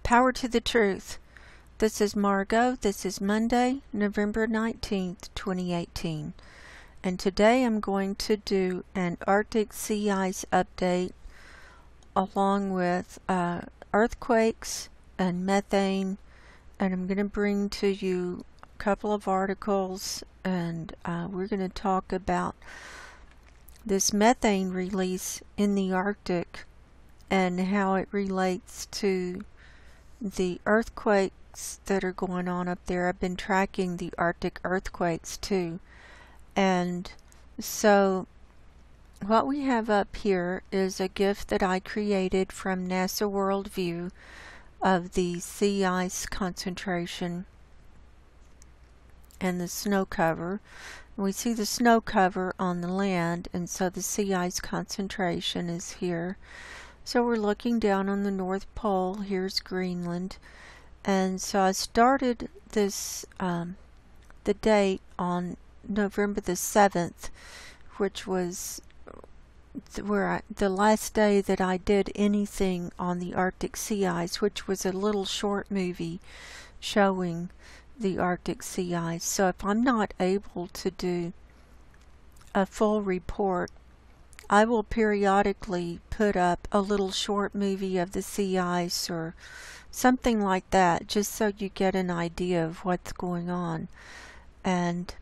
Power to the truth. This is Margo. This is Monday, November 19th, 2018. And today I'm going to do an Arctic sea ice update along with earthquakes and methane. And I'm going to bring to you a couple of articles, and we're going to talk about this methane release in the Arctic and how it relates to the earthquakes that are going on up there. I've been tracking the Arctic earthquakes too. And so what we have up here is a GIF that I created from NASA Worldview of the sea ice concentration and the snow cover. We see the snow cover on the land, and so the sea ice concentration is here. So we're looking down on the North Pole. Here's Greenland. And so I started this, the date on November the 7th, which was the last day that I did anything on the Arctic sea ice, which was a little short movie showing the Arctic sea ice. So if I'm not able to do a full report, I will periodically put up a little short movie of the sea ice or something like that, just so you get an idea of what's going on. And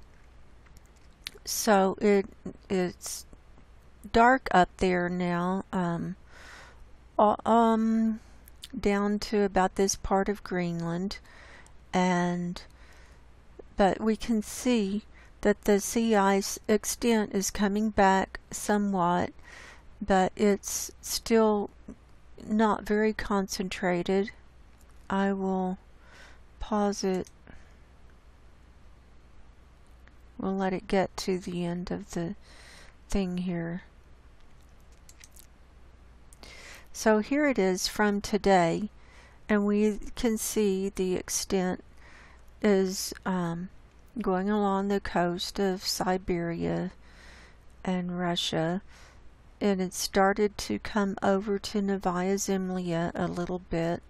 so it's dark up there now, down to about this part of Greenland, but we can see that the sea ice extent is coming back somewhat, but it's still not very concentrated. I will pause it. We'll let it get to the end of the thing here. So here it is from today, and we can see the extent is going along the coast of Siberia and Russia, and it started to come over to Novaya Zemlya a little bit,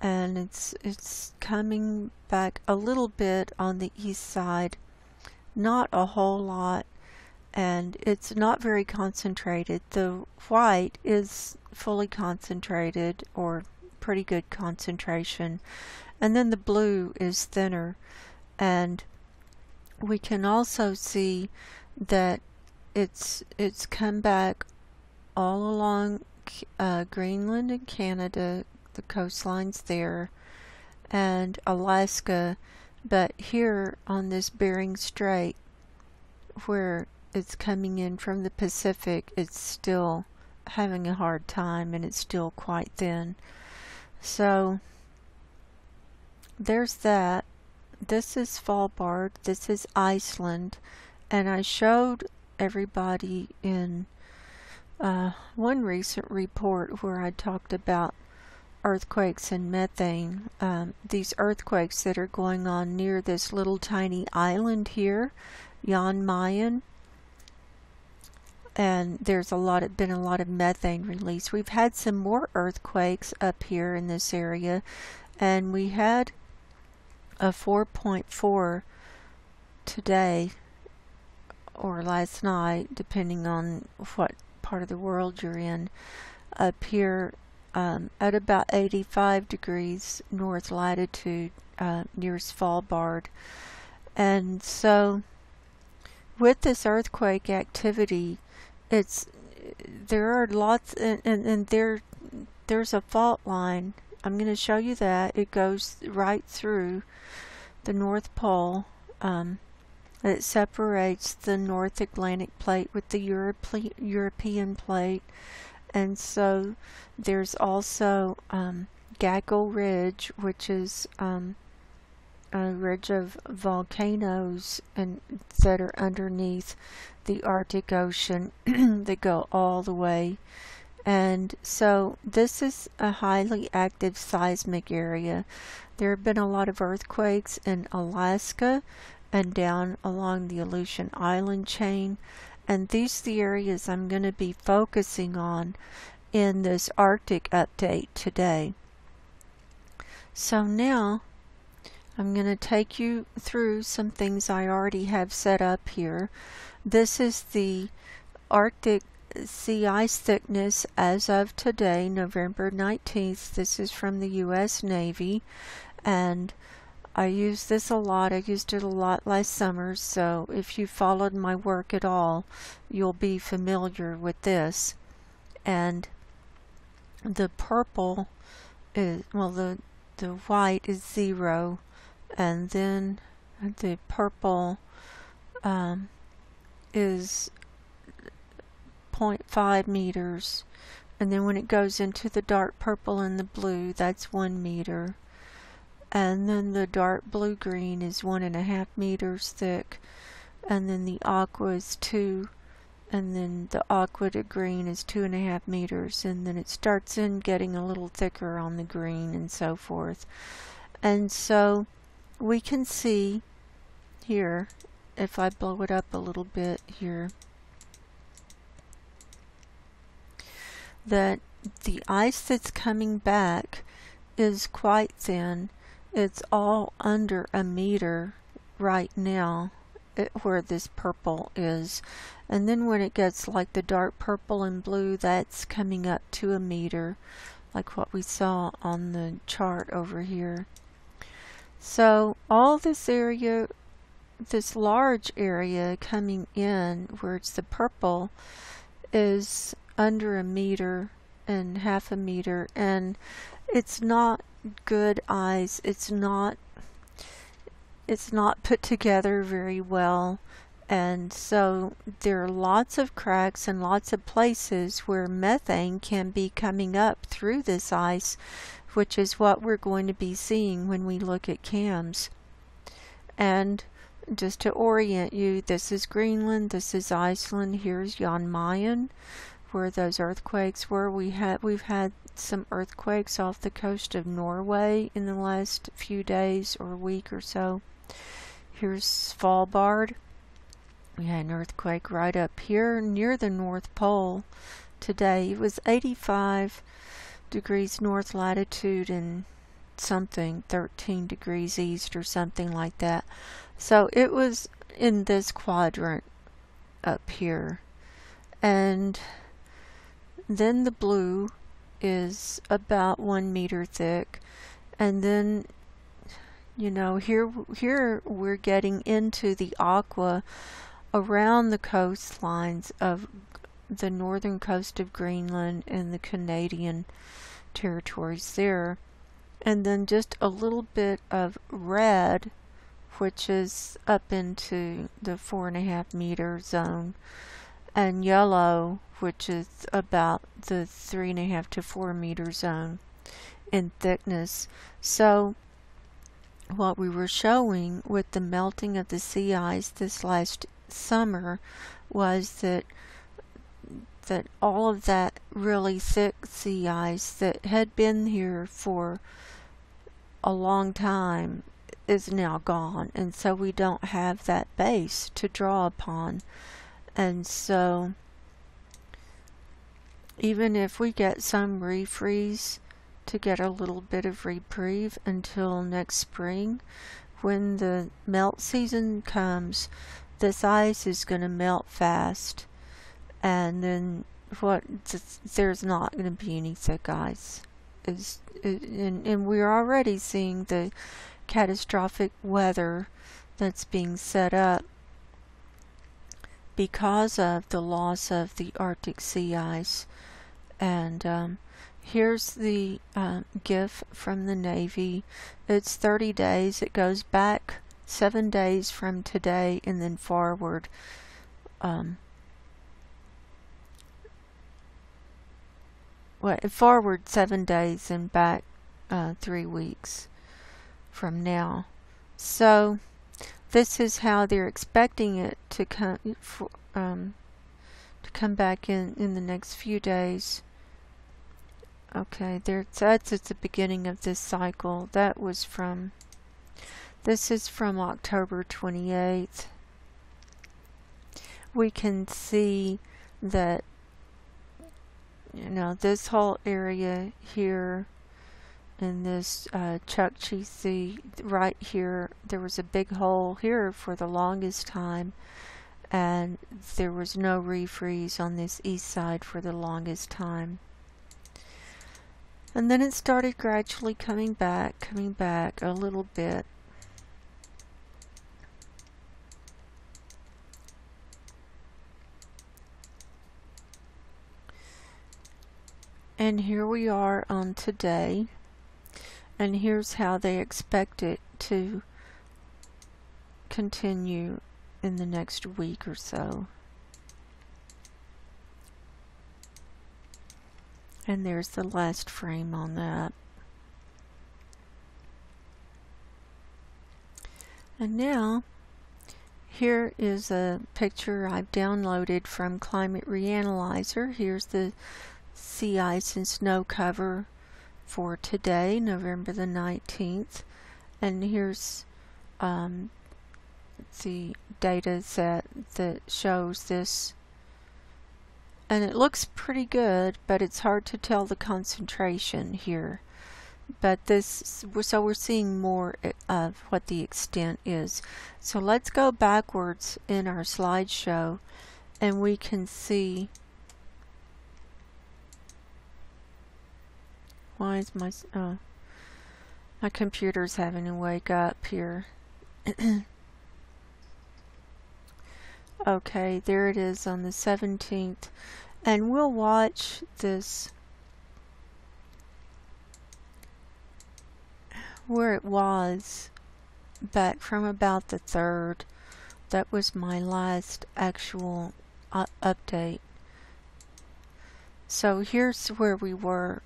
and it's coming back a little bit on the east side, not a whole lot, and it's not very concentrated. The white is fully concentrated, or pretty good concentration, and then the blue is thinner. And we can also see that it's come back all along Greenland and Canada, the coastlines there, and Alaska, but here on this Bering Strait, where it's coming in from the Pacific, it's still having a hard time, and it's still quite thin. So there's that. This is Svalbard, this is Iceland, and I showed everybody in one recent report where I talked about earthquakes and methane, these earthquakes that are going on near this little tiny island here, Jan Mayen, and there's been a lot of methane release. We've had some more earthquakes up here in this area, and we had a 4.4 today or last night, depending on what part of the world you're in, up here at about 85 degrees north latitude near Svalbard. And so with this earthquake activity, there are lots, and there's a fault line. I'm going to show you that. It goes right through the North Pole. It separates the North Atlantic plate with the European plate. And so there's also Gaggle Ridge, which is a ridge of volcanoes that are underneath the Arctic Ocean that go all the way. And so this is a highly active seismic area. There have been a lot of earthquakes in Alaska and down along the Aleutian Island chain, and these are the areas I'm going to be focusing on in this Arctic update today. So now I'm going to take you through some things I already have set up here. This is the Arctic sea ice thickness as of today, November 19th. This is from the U.S. Navy, and I use this a lot. I used it a lot last summer, so if you followed my work at all, you'll be familiar with this. And the purple is, well, the white is 0, and then the purple is 0.5 meters, and then when it goes into the dark purple and the blue, that's 1 meter, and then the dark blue green is 1.5 meters thick, and then the aqua is 2, and then the aqua to green is 2.5 meters, and then it starts in getting a little thicker on the green and so forth. And so we can see here, if I blow it up a little bit here, that the ice that's coming back is quite thin. It's all under a meter right now where this purple is, and then when it gets like the dark purple and blue, that's coming up to a meter, like what we saw on the chart over here. So all this area, this large area coming in where it's the purple, is under a meter and half a meter, and it's not good ice. It's not put together very well, and so there are lots of cracks and lots of places where methane can be coming up through this ice, which is what we're going to be seeing when we look at cams. And just to orient you, this is Greenland, this is Iceland, here's Jan Mayen, where those earthquakes were. We've had some earthquakes off the coast of Norway in the last few days or week or so. Here's Svalbard. We had an earthquake right up here near the North Pole today. It was 85 degrees north latitude and something, 13 degrees east or something like that. So it was in this quadrant up here. And then the blue is about 1 meter thick, and then, you know, here we're getting into the aqua around the coastlines of the northern coast of Greenland and the Canadian territories there, and then just a little bit of red, which is up into the 4.5 meter zone, and yellow, which is about the 3.5 to 4 meter zone in thickness. So what we were showing with the melting of the sea ice this last summer was that all of that really thick sea ice that had been here for a long time is now gone, and so we don't have that base to draw upon. And so even if we get some refreeze to get a little bit of reprieve until next spring, when the melt season comes, this ice is going to melt fast, and then there's not going to be any thick ice. And we're already seeing the catastrophic weather that's being set up because of the loss of the Arctic sea ice. And here's the GIF from the Navy. It's 30 days. It goes back 7 days from today and then forward. Forward 7 days and back 3 weeks from now. So this is how they're expecting it to come back in the next few days. Okay, that's at the beginning of this cycle. This is from October 28th. We can see that, you know, this whole area here in this Chukchi Sea right here. There was a big hole here for the longest time, and there was no refreeze on this east side for the longest time. And then it started gradually coming back a little bit. And here we are on today, and here's how they expect it to continue in the next week or so. And there's the last frame on that. And now, here is a picture I've downloaded from Climate Reanalyzer. Here's the sea ice and snow cover for today, November the 19th. And here's the data set that shows this. And it looks pretty good, but it's hard to tell the concentration here. But so we're seeing more of what the extent is. So let's go backwards in our slideshow, and we can see. Why is my computer's having to wake up here? Okay, there it is on the 17th, and we'll watch this where it was back from about the 3rd. That was my last actual update. So here's where we were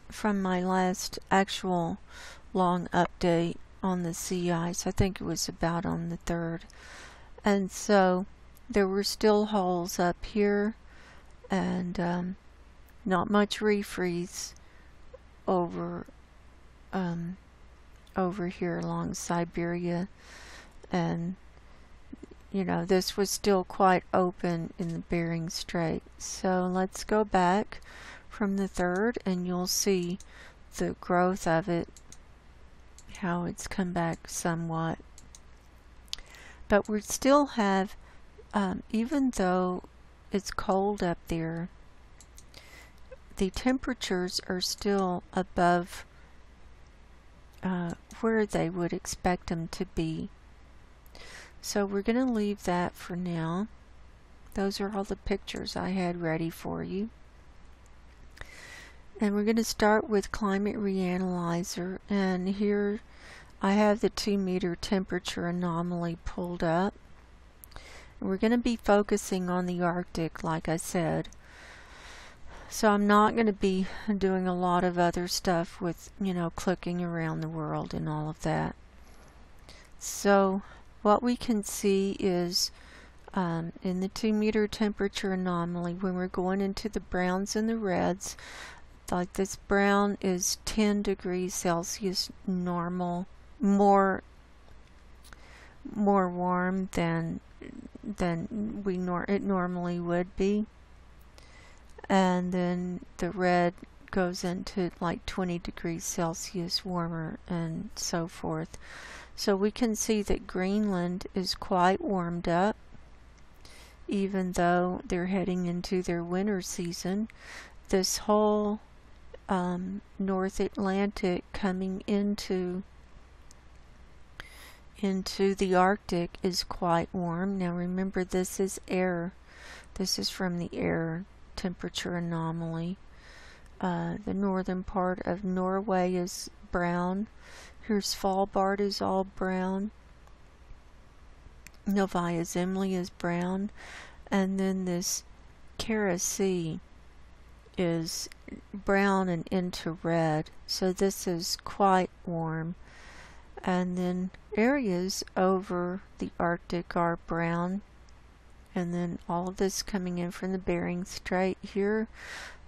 from my last actual long update on the sea ice. I think it was about on the 3rd. And so there were still holes up here, and not much refreeze over here along Siberia, and you know, this was still quite open in the Bering Strait. So let's go back from the 3rd, and you'll see the growth of it, how it's come back somewhat. But we still have, even though it's cold up there, the temperatures are still above where they would expect them to be. So we're going to leave that for now. Those are all the pictures I had ready for you. And we're going to start with Climate Reanalyzer, and here I have the 2-meter temperature anomaly pulled up. And we're going to be focusing on the Arctic, like I said. So I'm not going to be doing a lot of other stuff with, you know, clicking around the world and all of that. So what we can see is in the 2-meter temperature anomaly, when we're going into the browns and the reds, like this brown is 10 degrees Celsius normal, more warm than it normally would be. And then the red goes into like 20 degrees Celsius warmer, and so forth. So we can see that Greenland is quite warmed up, even though they're heading into their winter season. This whole North Atlantic coming into the Arctic is quite warm. Now remember, this is air. This is from the air temperature anomaly. The northern part of Norway is brown. Here's Svalbard is all brown. Novaya Zemlya is brown. And then this Kara Sea is brown and into red. So this is quite warm. And then areas over the Arctic are brown. And then all of this coming in from the Bering Strait here,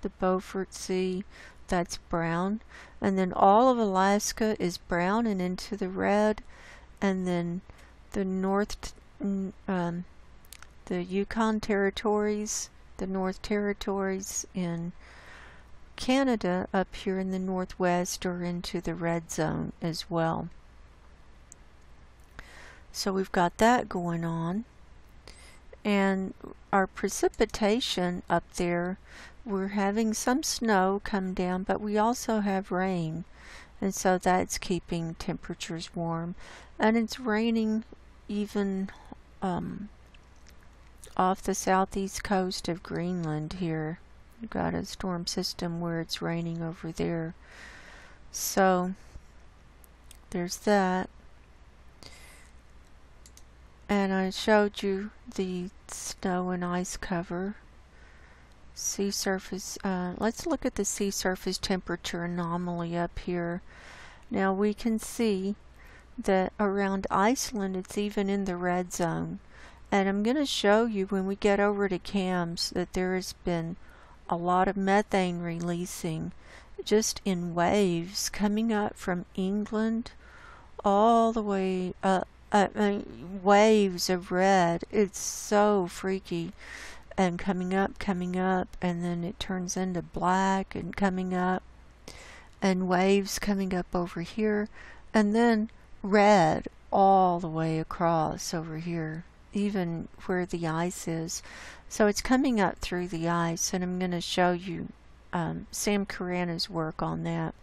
the Beaufort Sea, that's brown. And then all of Alaska is brown and into the red. And then the the Yukon territories, the North Territories in Canada up here in the northwest are into the red zone as well. So we've got that going on. And our precipitation up there, we're having some snow come down, but we also have rain. And so that's keeping temperatures warm. And it's raining even off the southeast coast of Greenland here. We've got a storm system where it's raining over there. So there's that. And I showed you the snow and ice cover. Sea surface, let's look at the sea surface temperature anomaly up here. Now we can see that around Iceland it's even in the red zone. And I'm going to show you when we get over to CAMS that there has been a lot of methane releasing just in waves coming up from England all the way up. Waves of red. It's so freaky. And coming up, and then it turns into black and coming up, and waves coming up over here, and then red all the way across over here, even where the ice is. So it's coming up through the ice, and I'm going to show you Sam Carana's work on that.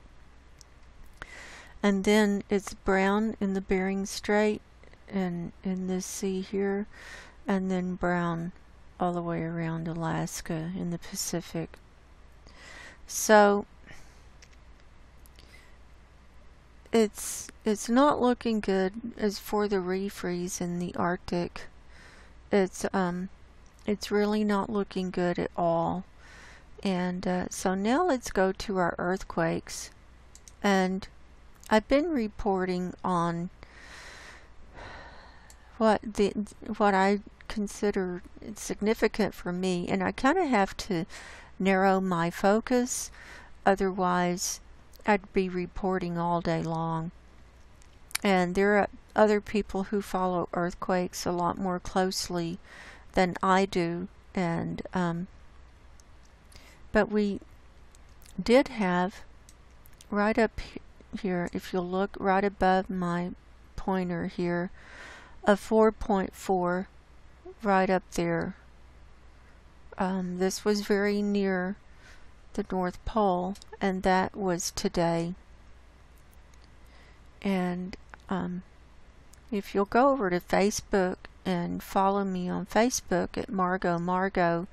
And then it's brown in the Bering Strait and in this sea here, and then brown all the way around Alaska in the Pacific. So it's not looking good as for the refreeze in the Arctic. It's really not looking good at all. And so now let's go to our earthquakes. And I've been reporting on what I consider significant for me, and I kind of have to narrow my focus, otherwise I'd be reporting all day long. And there are other people who follow earthquakes a lot more closely than I do, and but we did have right up here, if you'll look right above my pointer here, a 4.4 right up there. This was very near the North Pole, and that was today. And if you'll go over to Facebook and follow me on Facebook at Margo,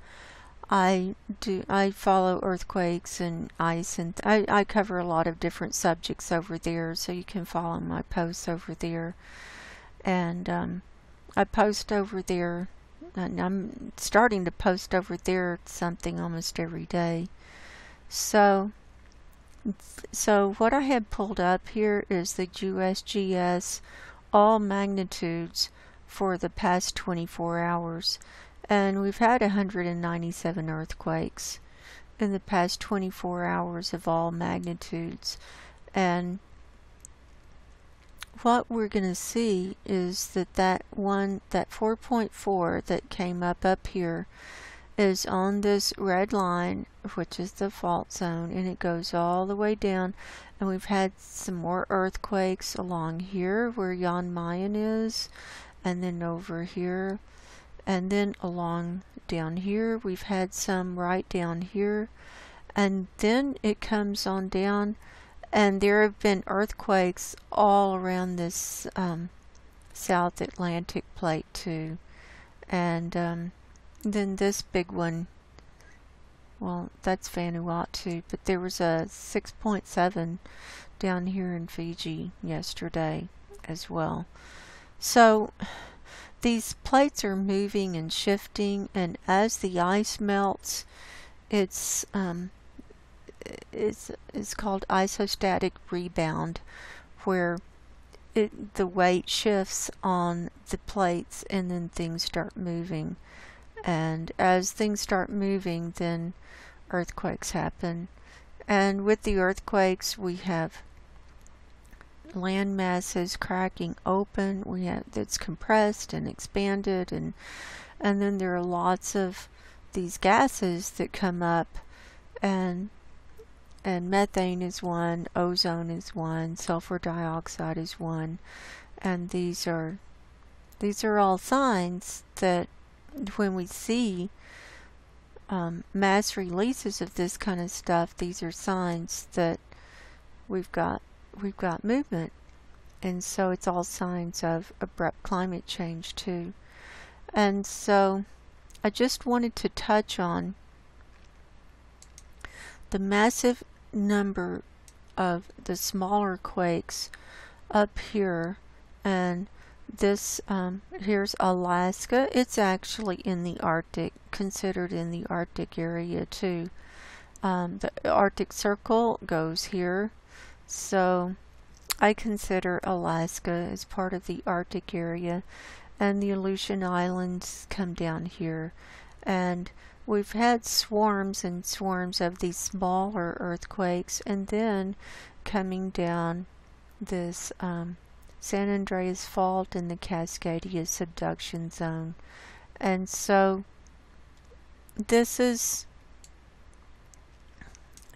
I follow earthquakes and ice, and I cover a lot of different subjects over there, so you can follow my posts over there. And I post over there, and I'm starting to post over there something almost every day. So what I have pulled up here is the USGS all magnitudes for the past 24 hours. And we've had 197 earthquakes in the past 24 hours of all magnitudes. And what we're going to see is that 4.4 that came up here is on this red line, which is the fault zone, and it goes all the way down. And we've had some more earthquakes along here where Jan Mayen is, and then over here, and then along down here we've had some right down here, and then it comes on down. And there have been earthquakes all around this South Atlantic plate too. And then this big one, well, that's Vanuatu, but there was a 6.7 down here in Fiji yesterday as well. So these plates are moving and shifting, and as the ice melts, it's called isostatic rebound, where the weight shifts on the plates and then things start moving. And as things start moving, then earthquakes happen. And with the earthquakes, we have land masses cracking open. We have that's compressed and expanded, and then there are lots of these gases that come up, and and methane is one, ozone is one, sulfur dioxide is one, and these are all signs that when we see mass releases of this kind of stuff, these are signs that we've got movement. And so it's all signs of abrupt climate change too. And so I just wanted to touch on the massive number of the smaller quakes up here. And this here's Alaska. It's actually in the Arctic, considered in the Arctic area too. The Arctic Circle goes here, so I consider Alaska as part of the Arctic area, and the Aleutian Islands come down here. And we've had swarms and swarms of these smaller earthquakes, and then coming down this San Andreas Fault and the Cascadia subduction zone. And so this is,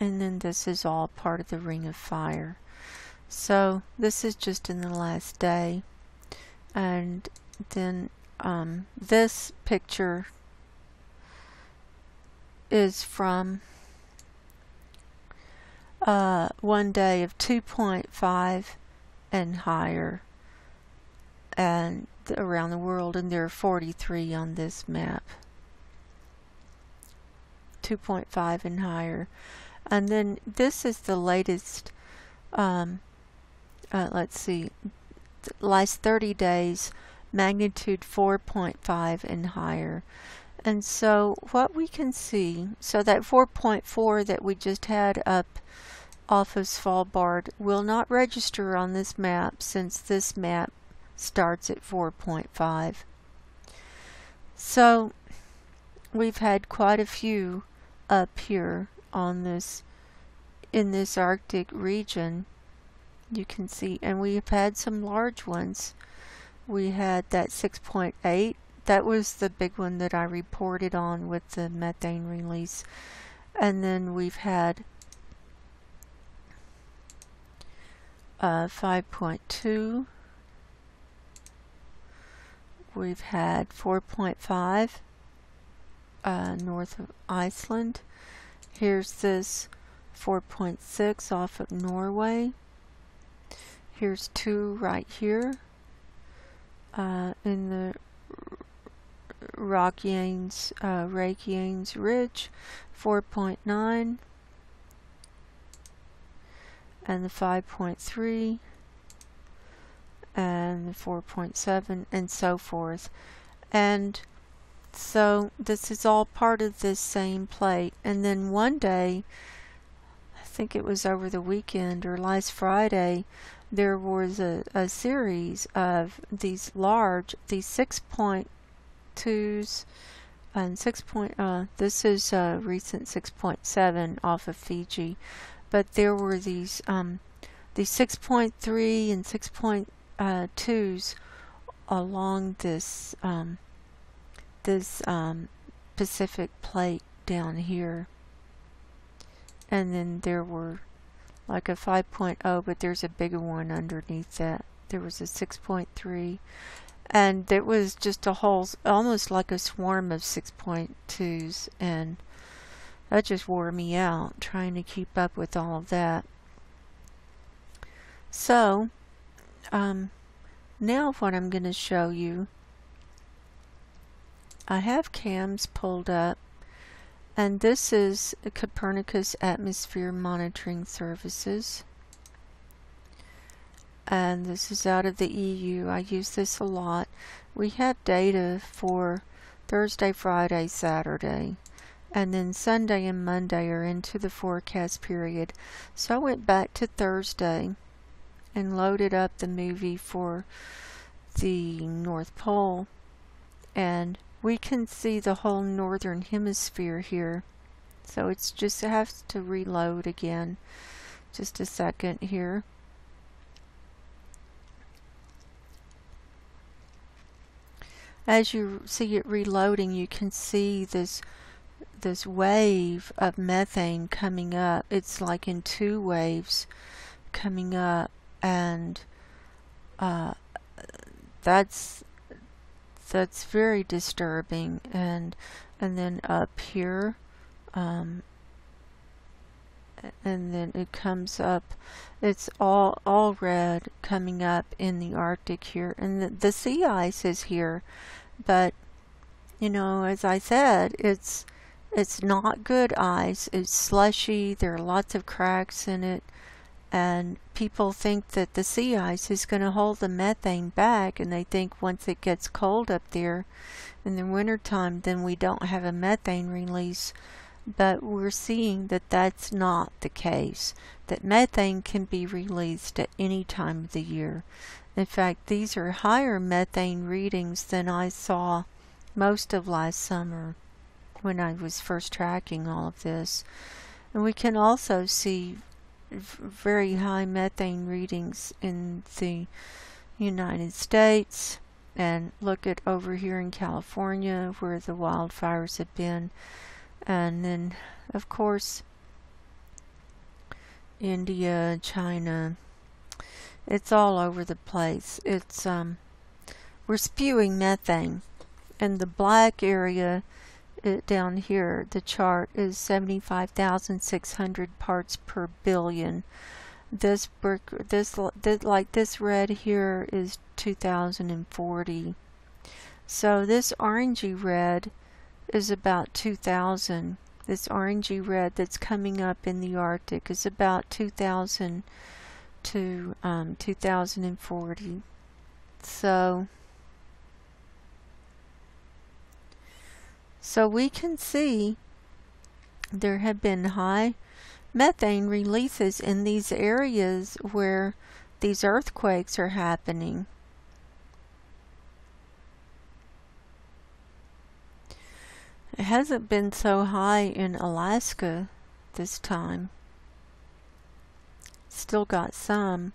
and then this is all part of the Ring of Fire. So this is just in the last day. And then this picture is from one day of 2.5 and higher, and around the world, and there are 43 on this map. 2.5 and higher. And then this is the latest, let's see, last 30 days, magnitude 4.5 and higher. And so what we can see, so that 4.4 that we just had up off of Svalbard will not register on this map, since this map starts at 4.5. So we've had quite a few up here on this, in this Arctic region, you can see, and we've had some large ones. We had that 6.8, that was the big one that I reported on with the methane release. And then we've had 5.2, we've had 4.5 north of Iceland. Here's this 4.6 off of Norway. Here's 2 right here in the Reykjanes Ridge, 4.9, and the 5.3, and the 4.7, and so forth. And so this is all part of this same plate. And then one day, I think it was over the weekend or last Friday, there was a series of these large, these 6.2s and 6. This is a recent 6.7 off of Fiji, but there were these 6.3 and 6.2s along this Pacific plate down here. And then there were like a 5.0, but there's a bigger one underneath that. There was a 6.3, and there was just a whole, almost like a swarm of 6.2s, and that just wore me out trying to keep up with all of that. So now what I'm going to show you, I have cams pulled up, and this is Copernicus Atmosphere Monitoring Services, and this is out of the EU. I use this a lot. We have data for Thursday, Friday, Saturday, and then Sunday and Monday are into the forecast period. So I went back to Thursday and loaded up the movie for the North Pole, and we can see the whole northern hemisphere here. So it's just, it has to reload again. Just a second here. As you see it reloading, you can see this this wave of methane coming up. It's like in two waves coming up, and that's very disturbing. And then up here, and then it comes up. It's all red coming up in the Arctic here, and the sea ice is here. But you know, as I said, it's not good ice. It's slushy. There are lots of cracks in it, and people think that the sea ice is going to hold the methane back, and they think once it gets cold up there in the wintertime, then we don't have a methane release. But we're seeing that that's not the case, that methane can be released at any time of the year. In fact, these are higher methane readings than I saw most of last summer when I was first tracking all of this. And we can also see very high methane readings in the United States, and look at over here in California where the wildfires have been. And then, of course, India, China, it's all over the place. It's we're spewing methane, and the black area down here, the chart is 75,600 parts per billion. This red here is 2040. So this orangey red is about 2000. This orangey red that's coming up in the Arctic is about 2000 to 2040. So we can see there have been high methane releases in these areas where these earthquakes are happening. It hasn't been so high in Alaska this time. Still got some,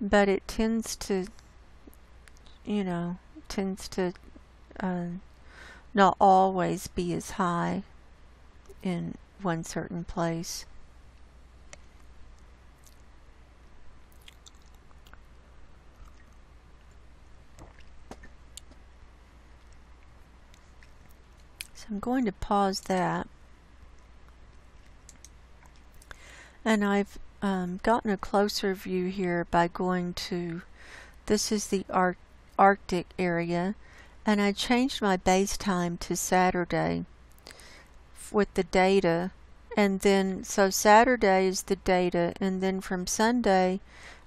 but it tends to, not always be as high in one certain place. So I'm going to pause that. And I've gotten a closer view here by going to, this is the Arctic area, and I changed my base time to Saturday with the data, and then so Saturday is the data, and then from Sunday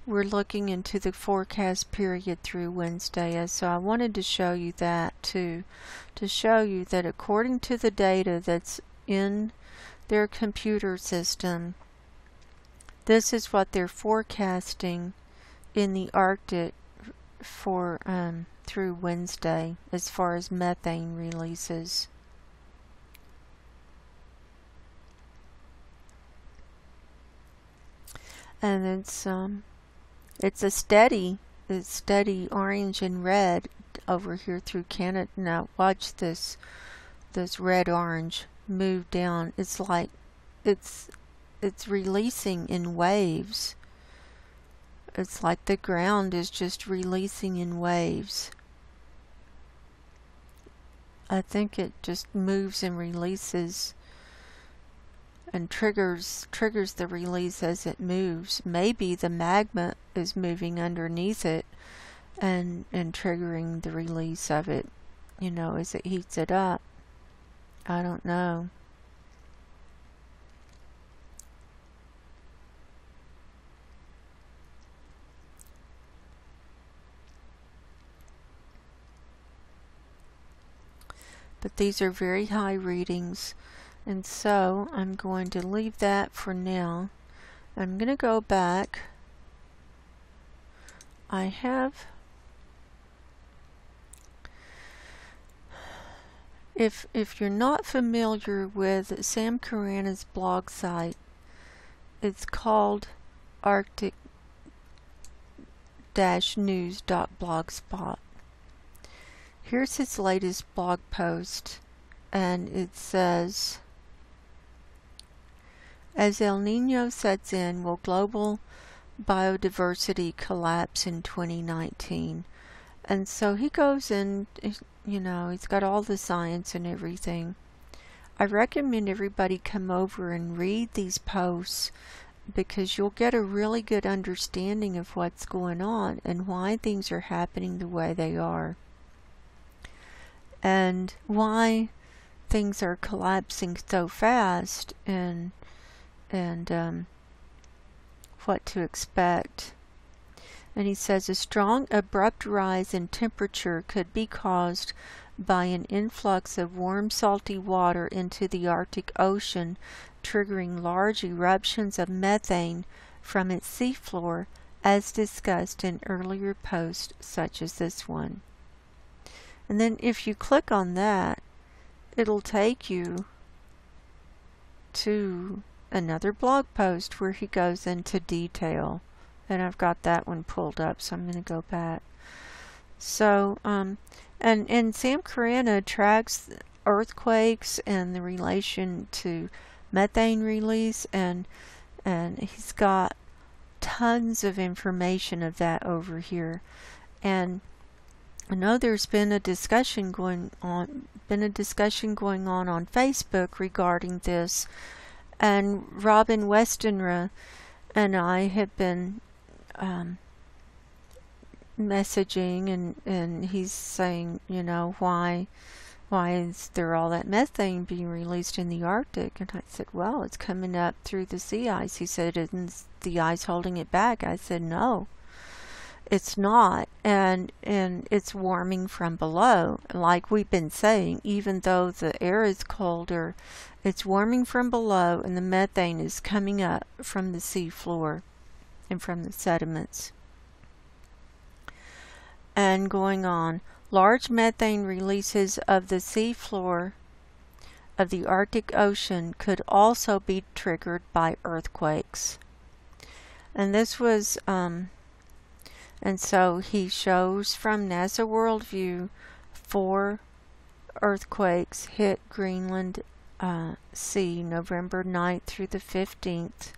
we're looking into the forecast period through Wednesday. So I wanted to show you that too, to show you that according to the data that's in their computer system, this is what they're forecasting in the Arctic for through Wednesday as far as methane releases. And it's a steady orange and red over here through Canada. Now watch this red orange move down. It's like it's releasing in waves. It's like the ground is just releasing in waves. I think it just moves and releases and triggers the release as it moves. Maybe the magma is moving underneath it and triggering the release of it, as it heats it up. I don't know. But these are very high readings, and so I'm going to leave that for now. I'm going to go back. I have, if you're not familiar with Sam Carana's blog site, it's called arctic-news.blogspot. Here's his latest blog post, and it says, As El Nino sets in, will global biodiversity collapse in 2019? And so he goes in, he's got all the science and everything. I recommend everybody come over and read these posts because you'll get a really good understanding of what's going on and why things are happening the way they are. And why things are collapsing so fast and what to expect. And he says a strong abrupt rise in temperature could be caused by an influx of warm salty water into the Arctic Ocean, triggering large eruptions of methane from its seafloor, as discussed in earlier posts such as this one. And then if you click on that, it'll take you to another blog post where he goes into detail. And I've got that one pulled up, so I'm going to go back. So, and Sam Carana tracks earthquakes and the relation to methane release, and he's got tons of information of that over here. And I know there's been a discussion going on on Facebook regarding this, and Robin Westenra and I have been messaging, and he's saying, why is there all that methane being released in the Arctic? And I said, well, it's coming up through the sea ice. He said, isn't the ice holding it back? I said, no, it's not, and it's warming from below. Like we've been saying, even though the air is colder, it's warming from below, and the methane is coming up from the sea floor and from the sediments. And going on, large methane releases of the sea floor of the Arctic Ocean could also be triggered by earthquakes. And this was, and so he shows from NASA Worldview 4 earthquakes hit Greenland Sea November 9th through the 15th,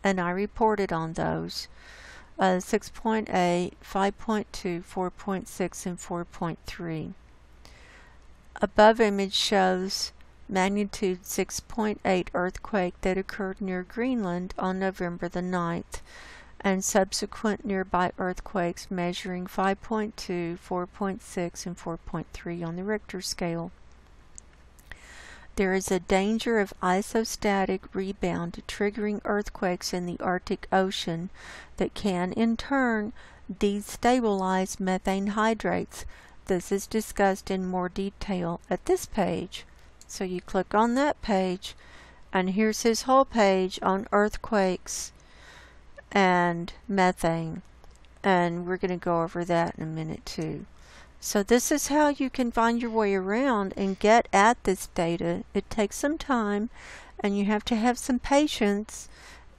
and I reported on those. 6.8, 5.2, 4.6, and 4.3. Above image shows magnitude 6.8 earthquake that occurred near Greenland on November the 9th, and subsequent nearby earthquakes measuring 5.2, 4.6, and 4.3 on the Richter scale. There is a danger of isostatic rebound triggering earthquakes in the Arctic Ocean that can, in turn, destabilize methane hydrates. This is discussed in more detail at this page. So you click on that page, and here's his whole page on earthquakes and methane. And we're going to go over that in a minute too. So this is how you can find your way around and get at this data. It takes some time, and you have to have some patience,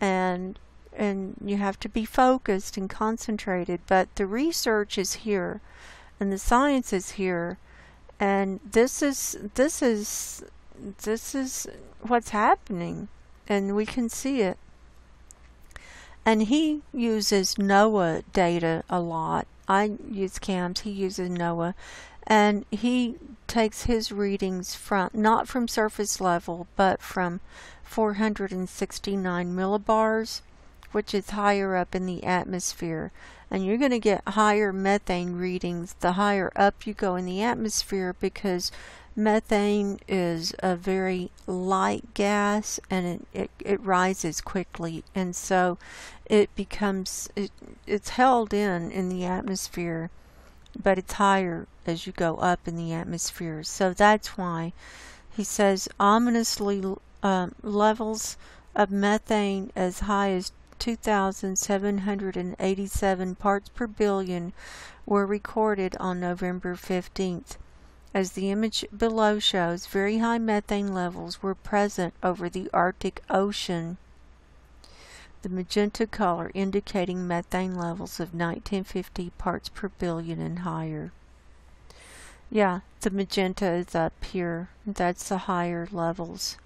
and you have to be focused and concentrated. But the research is here, and the science is here, and this is what's happening, and we can see it. And he uses NOAA data a lot. I use CAMS, he uses NOAA, and he takes his readings from, not from surface level, but from 469 millibars, which is higher up in the atmosphere. And you're going to get higher methane readings the higher up you go in the atmosphere, because methane is a very light gas, and it rises quickly, and so it becomes, it's held in the atmosphere, but it's higher as you go up in the atmosphere. So that's why he says ominously levels of methane as high as 2,787 parts per billion were recorded on November 15th. As the image below shows, very high methane levels were present over the Arctic Ocean, the magenta color indicating methane levels of 1950 parts per billion and higher. Yeah, the magenta is up here. That's the higher levels.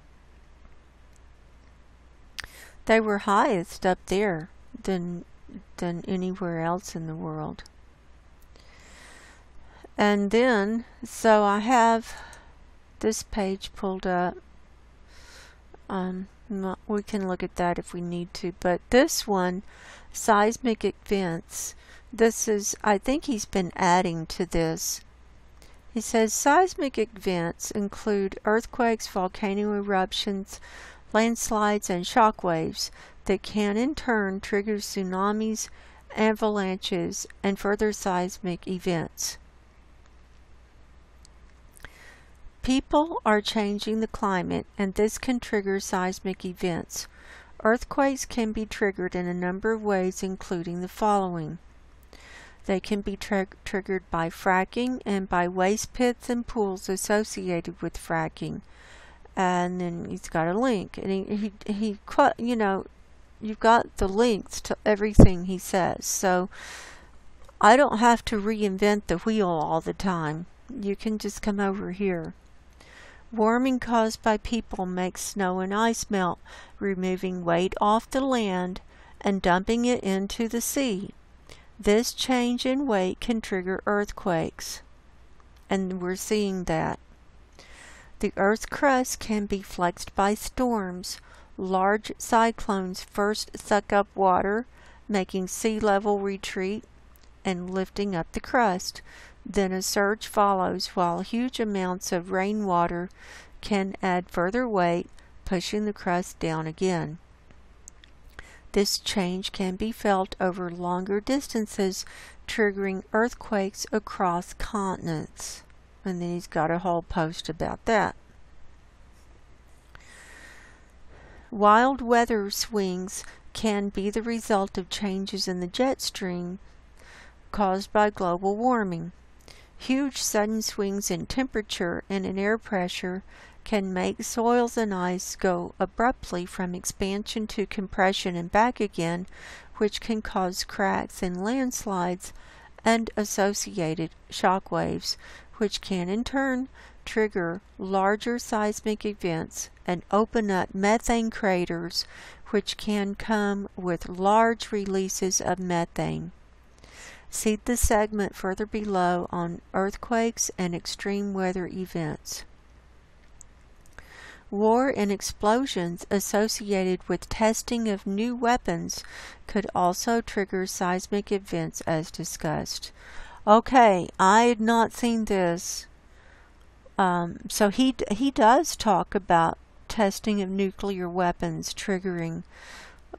They were highest up there than anywhere else in the world. And then, so I have this page pulled up. We can look at that if we need to, but this one, seismic events, this is, I think he's been adding to this. He says seismic events include earthquakes, volcano eruptions, landslides, and shock waves that can in turn trigger tsunamis, avalanches, and further seismic events. People are changing the climate, and this can trigger seismic events. Earthquakes can be triggered in a number of ways, including the following. They can be triggered by fracking and by waste pits and pools associated with fracking. And then he's got a link, and he you know, you've got the links to everything he says. So I don't have to reinvent the wheel all the time. You can just come over here. Warming caused by people makes snow and ice melt, removing weight off the land and dumping it into the sea. This change in weight can trigger earthquakes, and we're seeing that. The Earth's crust can be flexed by storms. Large cyclones first suck up water, making sea level retreat and lifting up the crust. Then a surge follows, while huge amounts of rainwater can add further weight, pushing the crust down again. This change can be felt over longer distances, triggering earthquakes across continents. And then he's got a whole post about that. Wild weather swings can be the result of changes in the jet stream caused by global warming. Huge sudden swings in temperature and in air pressure can make soils and ice go abruptly from expansion to compression and back again, which can cause cracks and landslides and associated shock waves, which can in turn trigger larger seismic events and open up methane craters, which can come with large releases of methane. See the segment further below on earthquakes and extreme weather events. War and explosions associated with testing of new weapons could also trigger seismic events as discussed. Okay, I had not seen this. So he does talk about testing of nuclear weapons triggering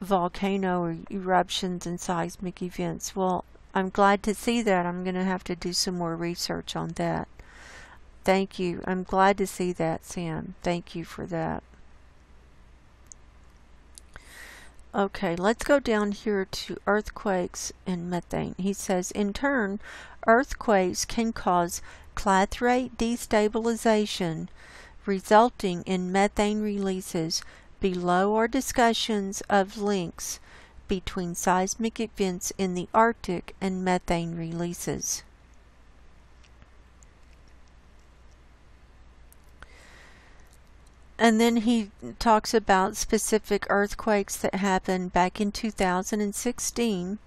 volcano eruptions and seismic events. Well, I'm glad to see that. I'm going to have to do some more research on that. Thank you. I'm glad to see that, Sam. Thank you for that. Okay, let's go down here to earthquakes and methane. He says, in turn, earthquakes can cause clathrate destabilization, resulting in methane releases. Below are discussions of links between seismic events in the Arctic and methane releases. And then he talks about specific earthquakes that happened back in 2016,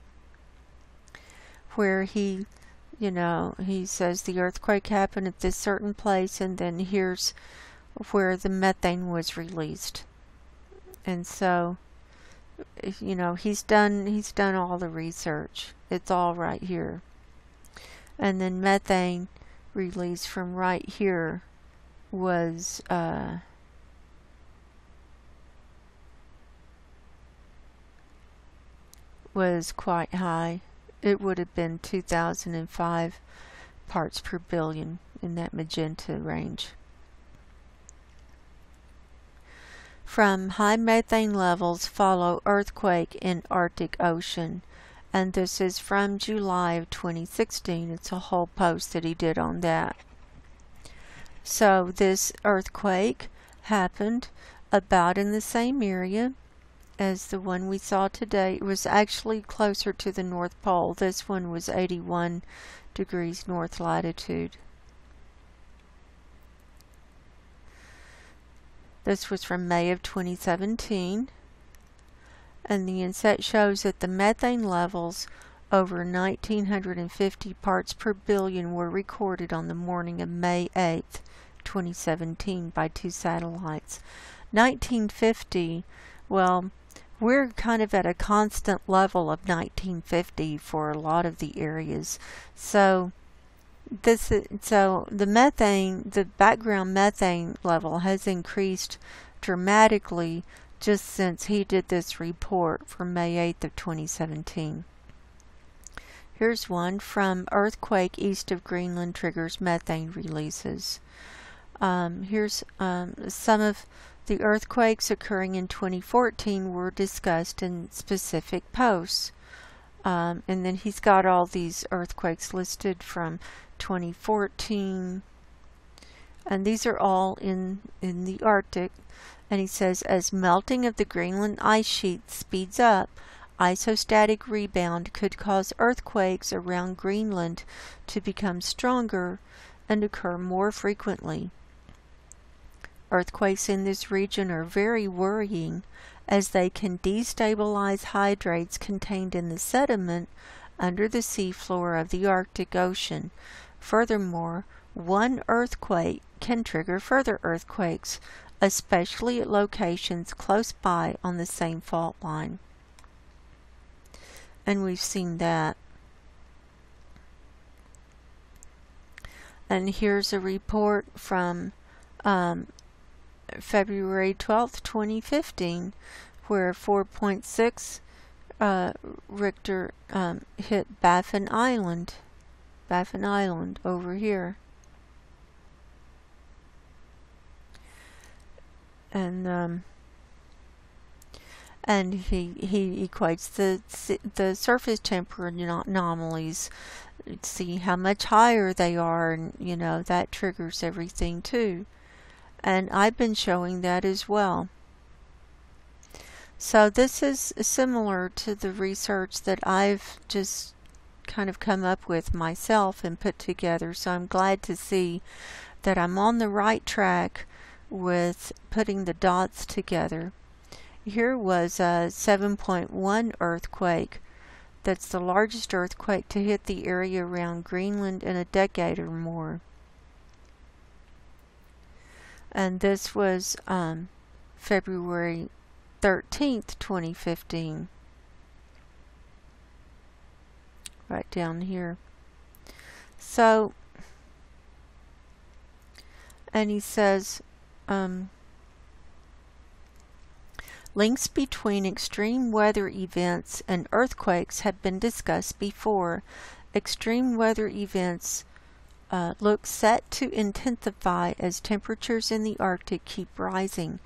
where he says the earthquake happened at this certain place, and then here's where the methane was released. And so, he's done all the research. It's all right here. And then methane release from right here was quite high. It would have been 2005 parts per billion in that magenta range. From high methane levels follow earthquake in Arctic Ocean, and this is from July of 2016. It's a whole post that he did on that. So this earthquake happened about in the same area as the one we saw today. It was actually closer to the North Pole. This one was 81 degrees north latitude. This was from May of 2017. And the inset shows that the methane levels over 1950 parts per billion were recorded on the morning of May 8th, 2017 by 2 satellites. 1950, well, we're kind of at a constant level of 1950 for a lot of the areas. So the methane, the background methane level has increased dramatically just since he did this report for May 8th of 2017. Here's one from earthquake east of Greenland triggers methane releases. Here's some of the earthquakes occurring in 2014 were discussed in specific posts. And then he's got all these earthquakes listed from 2014. And these are all in the Arctic. And he says, as melting of the Greenland ice sheet speeds up, isostatic rebound could cause earthquakes around Greenland to become stronger and occur more frequently. Earthquakes in this region are very worrying as they can destabilize hydrates contained in the sediment under the seafloor of the Arctic Ocean. Furthermore, one earthquake can trigger further earthquakes, especially at locations close by on the same fault line. And we've seen that. And here's a report from February 12th, 2015, where 4.6 Richter hit Baffin Island over here. And he equates the surface temperature anomalies. See how much higher they are, and you know that triggers everything too. And I've been showing that as well. So this is similar to the research that I've just kind of come up with myself and put together. So I'm glad to see that I'm on the right track with putting the dots together. Here was a 7.1 earthquake. That's the largest earthquake to hit the area around Greenland in a decade or more. And this was February 13th, 2015. Right down here. So, and he says, links between extreme weather events and earthquakes have been discussed before. Extreme weather events look set to intensify as temperatures in the Arctic keep rising.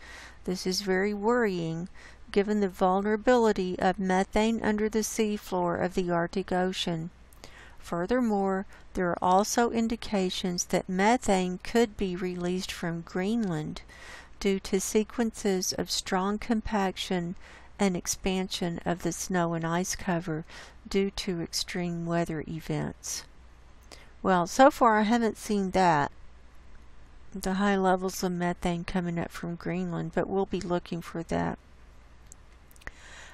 This is very worrying, given the vulnerability of methane under the seafloor of the Arctic Ocean. Furthermore, there are also indications that methane could be released from Greenland due to sequences of strong compaction and expansion of the snow and ice cover due to extreme weather events. Well, so far I haven't seen that, the high levels of methane coming up from Greenland, but we'll be looking for that.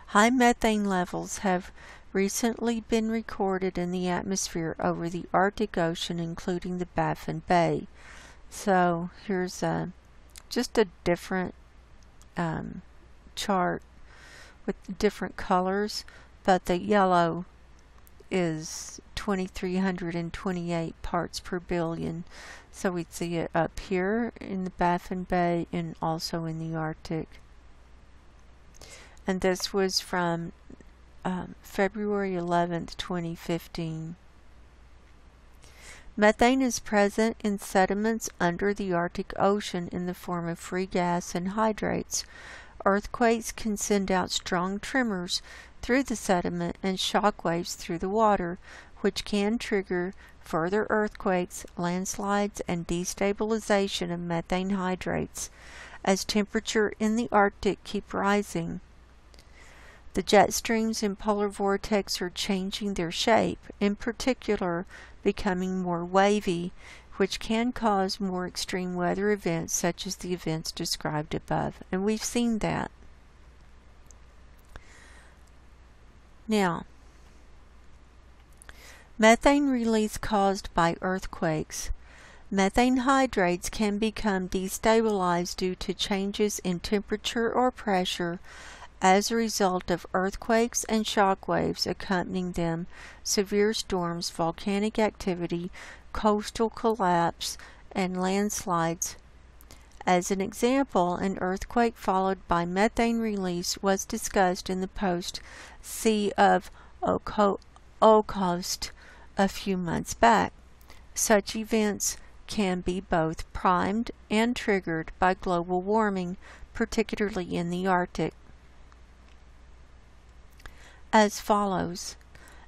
High methane levels have recently been recorded in the atmosphere over the Arctic Ocean, including the Baffin Bay. So here's just a different chart with different colors, but the yellow is 2,328 parts per billion. So we see it up here in the Baffin Bay and also in the Arctic. And this was from February 11th, 2015. Methane is present in sediments under the Arctic Ocean in the form of free gas and hydrates. Earthquakes can send out strong tremors through the sediment and shock waves through the water, which can trigger further earthquakes, landslides, and destabilization of methane hydrates as temperature in the Arctic keep rising. The jet streams in polar vortex are changing their shape, in particular becoming more wavy, which can cause more extreme weather events such as the events described above. And we've seen that. Now, methane release caused by earthquakes. Methane hydrates can become destabilized due to changes in temperature or pressure as a result of earthquakes and shock waves accompanying them, severe storms, volcanic activity, coastal collapse, and landslides. As an example, an earthquake followed by methane release was discussed in the post Sea of Okhotsk a few months back. Such events can be both primed and triggered by global warming, particularly in the Arctic. As follows: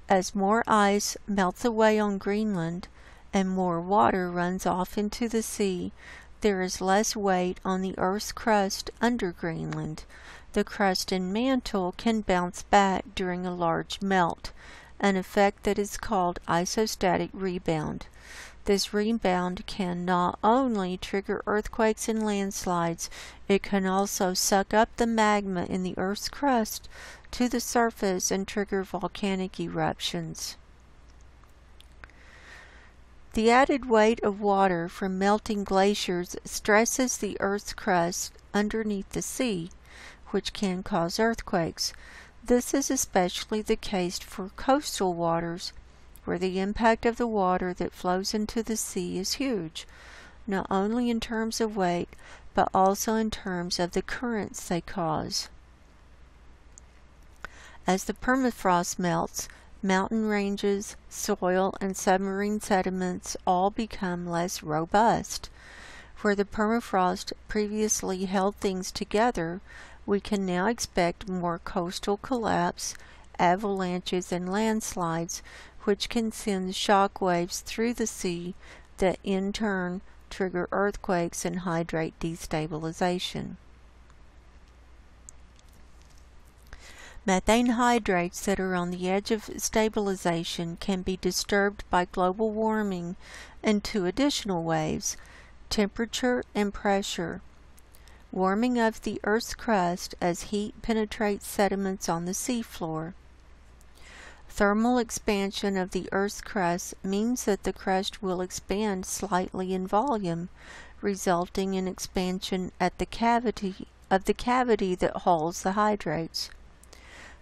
as more ice melts away on Greenland and more water runs off into the sea, there is less weight on the Earth's crust under Greenland. The crust and mantle can bounce back during a large melt, an effect that is called isostatic rebound. This rebound can not only trigger earthquakes and landslides, it can also suck up the magma in the Earth's crust to the surface and trigger volcanic eruptions. The added weight of water from melting glaciers stresses the Earth's crust underneath the sea, which can cause earthquakes. This is especially the case for coastal waters, where the impact of the water that flows into the sea is huge, not only in terms of weight, but also in terms of the currents they cause. As the permafrost melts, mountain ranges, soil, and submarine sediments all become less robust. Where the permafrost previously held things together, we can now expect more coastal collapse, avalanches, and landslides, which can send shock waves through the sea that in turn trigger earthquakes and hydrate destabilization. Methane hydrates that are on the edge of stabilization can be disturbed by global warming in two additional ways: temperature and pressure. Warming of the Earth's crust as heat penetrates sediments on the seafloor. Thermal expansion of the Earth's crust means that the crust will expand slightly in volume, resulting in expansion at the cavity that holds the hydrates.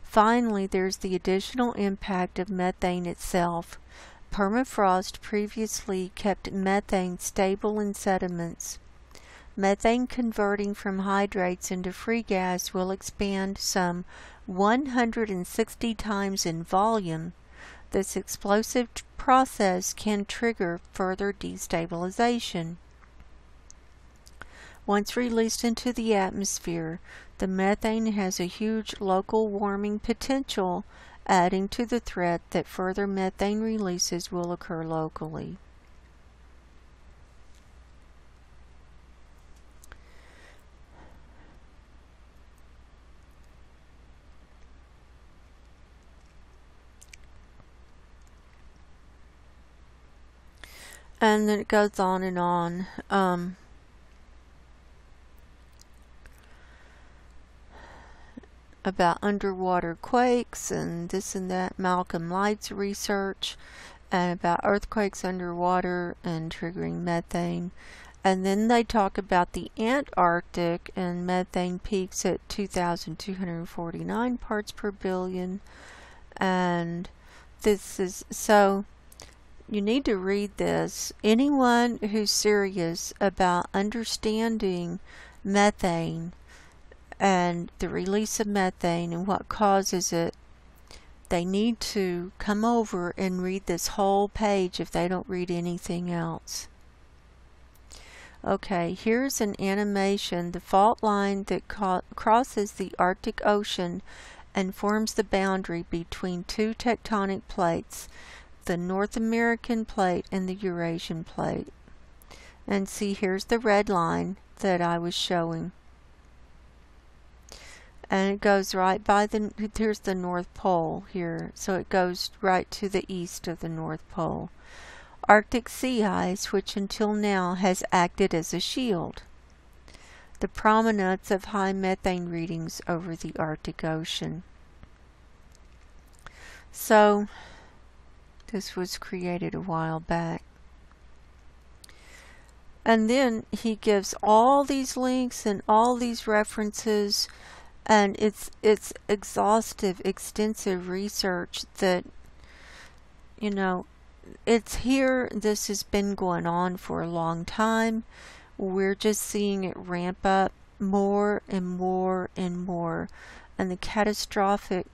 Finally, there's the additional impact of methane itself. Permafrost previously kept methane stable in sediments. Methane converting from hydrates into free gas will expand some 160 times in volume. This explosive process can trigger further destabilization. Once released into the atmosphere, the methane has a huge local warming potential, adding to the threat that further methane releases will occur locally. And then it goes on and on. About underwater quakes and this and that, Malcolm Light's research, and about earthquakes underwater and triggering methane. And then they talk about the Antarctic, and methane peaks at 2,249 parts per billion. And this is, so you need to read this. Anyone who's serious about understanding methane and the release of methane and what causes it, they need to come over and read this whole page if they don't read anything else. Okay, here's an animation. The fault line that crosses the Arctic Ocean and forms the boundary between two tectonic plates, the North American plate and the Eurasian plate. And see, here's the red line that I was showing. And it goes right by here's the North Pole here, so it goes right to the east of the North Pole. Arctic sea ice, which until now has acted as a shield. The prominence of high methane readings over the Arctic Ocean. So this was created a while back. And then he gives all these links and all these references, and it's exhaustive, extensive research that, you know, it's here. This has been going on for a long time. We're just seeing it ramp up more and more and more. And the catastrophic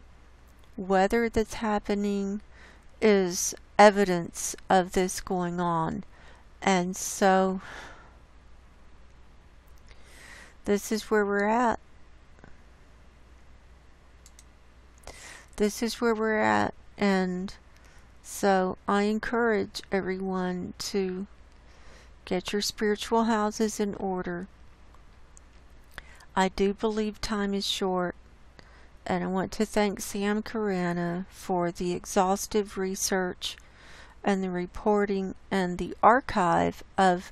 weather that's happening is evidence of this going on. And so this is where we're at. This is where we're at. And so I encourage everyone to get your spiritual houses in order. I do believe time is short. And I want to thank Sam Carana for the exhaustive research and the reporting and the archive of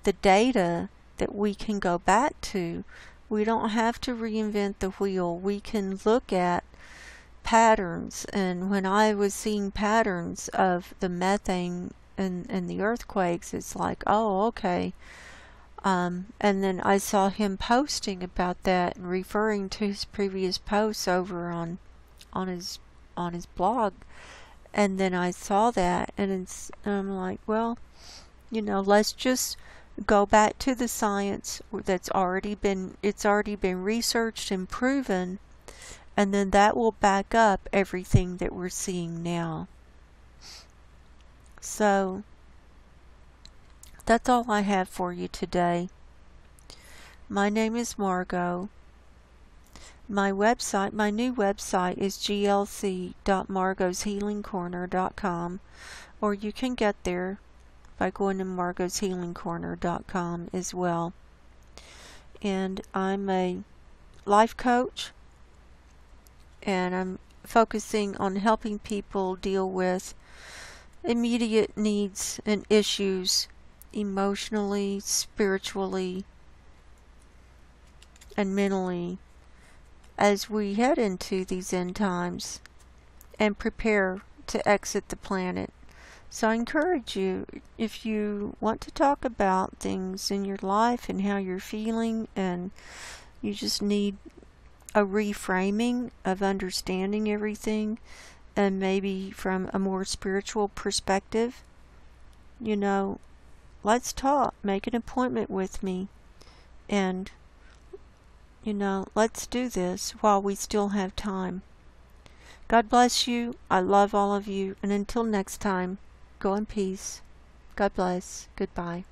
the data that we can go back to. We don't have to reinvent the wheel. We can look at patterns. And when I was seeing patterns of the methane and the earthquakes, it's like, oh, okay. And then I saw him posting about that and referring to his previous posts over on his blog. And then I saw that, and I'm like, well, you know, let's just go back to the science it's already been researched and proven, and then that will back up everything that we're seeing now. So that's all I have for you today. My name is Margo. My new website is glc.margoshealingcorner.com, or you can get there by going to margoshealingcorner.com as well. And I'm a life coach, and I'm focusing on helping people deal with immediate needs and issues emotionally, spiritually, and mentally as we head into these end times and prepare to exit the planet. So I encourage you, if you want to talk about things in your life and how you're feeling, and you just need a reframing of understanding everything, and maybe from a more spiritual perspective, you know, let's talk. Make an appointment with me, and you know, let's do this while we still have time. God bless you. I love all of you. And until next time, go in peace. God bless. Goodbye.